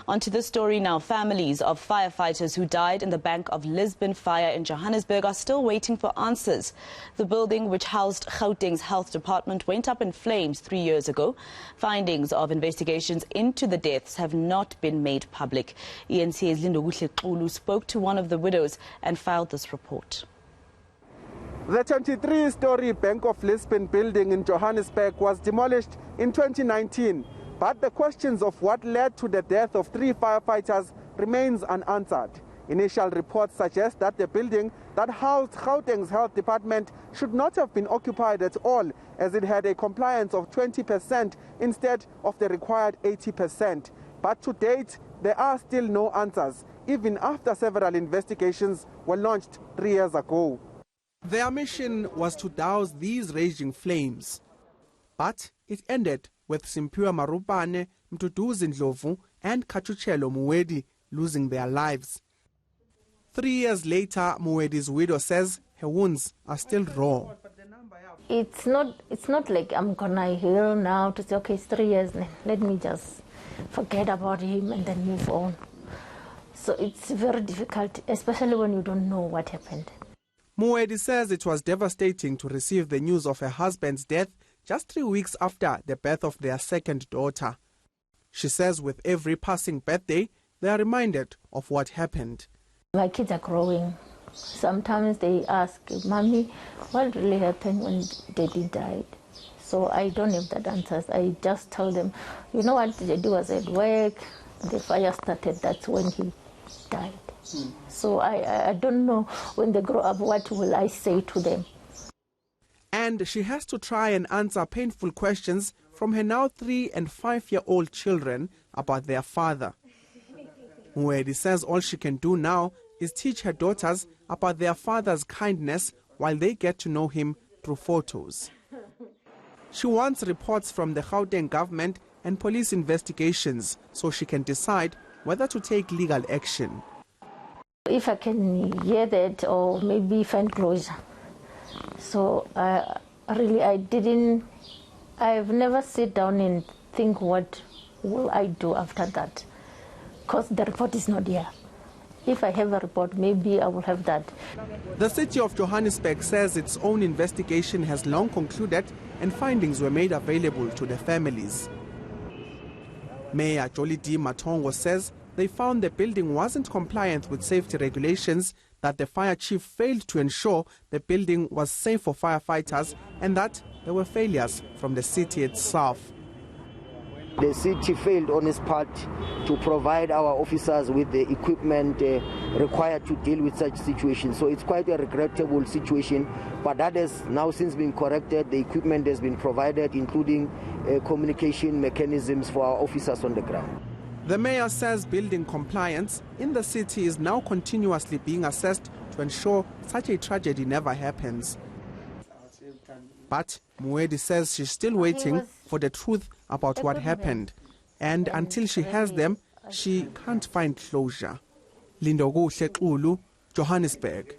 On to the story now. Families of firefighters who died in the Bank of Lisbon fire in Johannesburg are still waiting for answers. The building, which housed Gauteng's health department, went up in flames 3 years ago. Findings of investigations into the deaths have not been made public. eNCA's Lindokuhle Xulu spoke to one of the widows and filed this report. The 23-story Bank of Lisbon building in Johannesburg was demolished in 2019. But the questions of what led to the death of 3 firefighters remains unanswered. Initial reports suggest that the building that housed Gauteng's health department should not have been occupied at all, as it had a compliance of 20% instead of the required 80%. But to date, there are still no answers, even after several investigations were launched 3 years ago. Their mission was to douse these raging flames. But it ended with Simpiwa Marupane, Mduduzi Ndlovu and Kachuchelo Muwedi losing their lives. 3 years later, Muwedi's widow says her wounds are still raw. It's not like I'm gonna heal now to say, okay, it's 3 years, let me just forget about him and then move on. So it's very difficult, especially when you don't know what happened. Muwedi says it was devastating to receive the news of her husband's death just 3 weeks after the birth of their second daughter. She says with every passing birthday, they are reminded of what happened. My kids are growing. Sometimes they ask, Mommy, what really happened when Daddy died? So I don't have that answers. I just tell them, you know what, Daddy was at work, the fire started, that's when he died. So I don't know when they grow up, what will I say to them? And she has to try and answer painful questions from her now 3- and 5-year-old children about their father. Muwedi says all she can do now is teach her daughters about their father's kindness while they get to know him through photos. She wants reports from the Gauteng government and police investigations so she can decide whether to take legal action. If I can hear that or maybe find closure. So I've never sit down and think what will I do after that, because the report is not here. If I have a report, maybe I will have that. The city of Johannesburg says its own investigation has long concluded and findings were made available to the families. Mayor Jolie D. Matongo says they found the building wasn't compliant with safety regulations, that the fire chief failed to ensure the building was safe for firefighters, and that there were failures from the city itself. The city failed on its part to provide our officers with the equipment required to deal with such situations. So it's quite a regrettable situation, but that has now since been corrected. The equipment has been provided, including communication mechanisms for our officers on the ground. The mayor says building compliance in the city is now continuously being assessed to ensure such a tragedy never happens. But Muwedi says she's still waiting for the truth about what happened. And until she has them, she can't find closure. Lindokuhle Xulu, Johannesburg.